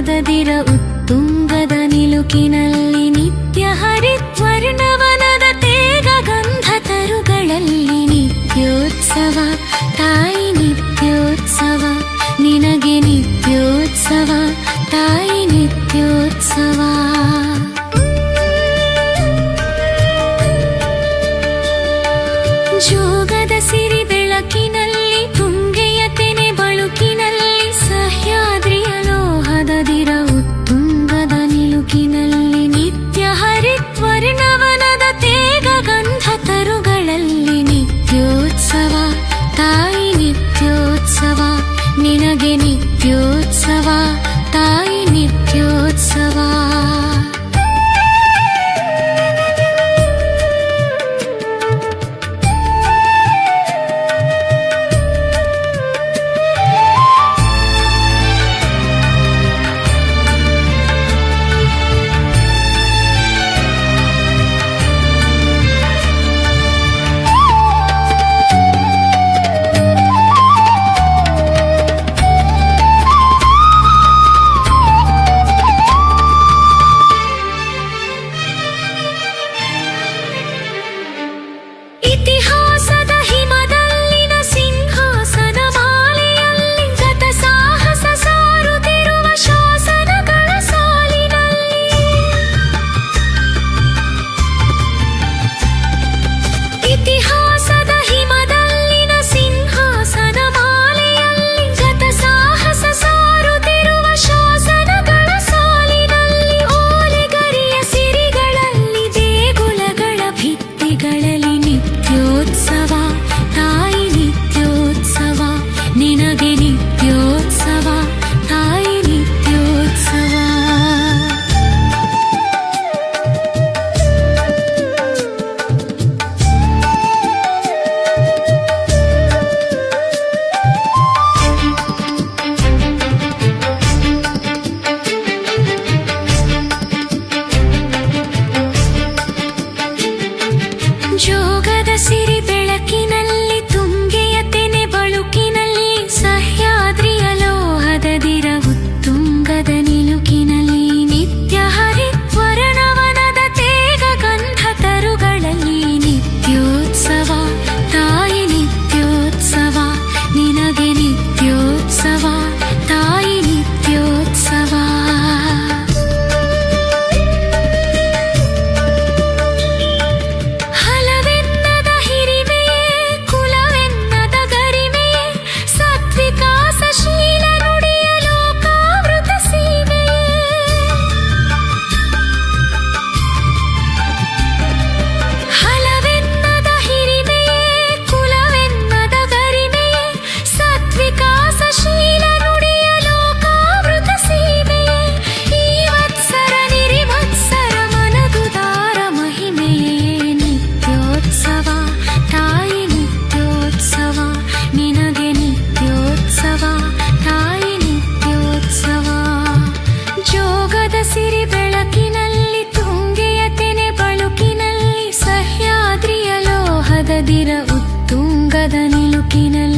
ಹದದಿರ ಉತ್ತುಂಗದ ನಿಲುಕಿನಲ್ಲಿ ನಿತ್ಯ ಹರಿದ್ವರ್ಣವನದ ತೇಗ ಗಂಧ ತರುಗಳಲ್ಲಿ ನಿತ್ಯೋತ್ಸವ ತಾಯಿ ನಿತ್ಯೋತ್ಸವ ನಿನಗೆ ನಿತ್ಯೋತ್ಸವ ತಾಯಿ ನಿತ್ಯೋತ್ಸವ ಜೋಗದ ಸಿರಿ ಬೆಳಕಿನಲ್ಲಿ ತುಂಗೆಯ ತೆನೆ ಬಳುಕಿನಲ್ಲಿ ಸಹ್ಯಾದ್ರಿಯ ಲೋಹದದಿರ ಉತ್ತುಂಗದ ನಿಲುಕಿನಲ್ಲಿ ನಿತ್ಯ ಹರಿದ್ವರ್ಣವನದ ತೇಗ ಗಂಧ ತರುಗಳಲ್ಲಿ ನಿತ್ಯೋತ್ಸವ ತಾಯಿ ನಿತ್ಯೋತ್ಸವ ನಿನಗೆ ನಿತ್ಯೋತ್ಸವ ತಾಯಿ ನಿತ್ಯೋತ್ಸವ ಇತಿಹಾಸದ ಹಿಮದಲ್ಲಿನ ಸಿಂಹಾಸನ ಮಾಲೆಯಲ್ಲಿ ಗತ ಸಾಹಸ ಸಾರುತ್ತಿರುವ ಶಾಸನಗಳ ಸಾಲಿನಲ್ಲಿ ಇತಿಹಾಸದ ಹಿಮದಲ್ಲಿನ ಸಿಂಹಾಸನ ಮಾಲೆಯಲ್ಲಿ ಗತ ಸಾಹಸ ಸಾರುತ್ತಿರುವ ಶಾಸನಗಳ ಸಾಲಿನಲ್ಲಿ ಓಲೆಗರಿಯ ಸಿರಿಗಳಲ್ಲಿ ದೇಗುಲಗಳ ಭಿತ್ತಿಗಳಲ್ಲಿ ನಿತ್ಯೋತ್ಸವ ತಾಯಿ ನಿತ್ಯೋತ್ಸವ ನಿನಗೆ ನಿತ್ಯೋತ್ಸವ ತಾಯಿ ನಿತ್ಯೋತ್ಸವ ಜೋಗದ ಸಿರಿ ಬೆಳಕಿನಲ್ಲಿ ತುಂಗೆಯ ತೆನೆ ಬಳುಕಿನಲ್ಲಿ ಸಹ್ಯಾದ್ರಿಯ ಲೋಹದದಿರ ಉತ್ತುಂಗದ ನಿಲುಕಿನಲ್ಲಿ ನಿತ್ಯ ಹರಿದ್ವರ್ಣವನದ ತೇಗ ಗಂಧ ತರುಗಳಲ್ಲಿ ನಿತ್ಯೋತ್ಸವ ತಾಯಿ ನಿತ್ಯೋತ್ಸವ ನಿನಗೆ ನಿತ್ಯೋತ್ಸವ ತಾಯಿ ನಿತ್ಯೋತ್ಸವ ಹಲವೆನ್ನದ ಹಿರಿಮೆಯೇ ಕುಲವೆನ್ನದ ಗರಿಮೆಯೇ ಸತ್ವಿಕಾಸಶೀಲ ನುಡಿಯ ಲೋಕಾವೃತ ಸೀಮೆಯೇ ಹಲವೆನ್ನದ ಹಿರಿಮೆಯೇ ಕುಲವೆನ್ನದ ಗರಿಮೆಯೇ ಸತ್ವಿಕಾಸಶೀಲ ನುಡಿಯ ಲೋಕಾವೃತ ಸೀಮೆಯೇ ಈ ವತ್ಸರ ನಿರಿವತ್ಸರ ಮನದುದಾರ ಮಹಿಮೆಯೇ ನಿತ್ಯೋತ್ಸವ ತಾಯಿ ನಿತ್ಯೋತ್ಸವ ನಿನಗೆ ನಿತ್ಯೋತ್ಸವ ತಾಯಿ ನಿತ್ಯೋತ್ಸವ ಜೋಗದ ಸಿರಿ ಬೆಳಕಿನಲ್ಲಿ ತುಂಗೆಯ ತೆನೆ ಬಳುಕಿನಲ್ಲಿ ಸಹ್ಯಾದ್ರಿಯ ಲೋಹದದಿರ ಉತ್ತುಂಗದ ನಿಲುಕಿನಲ್ಲಿ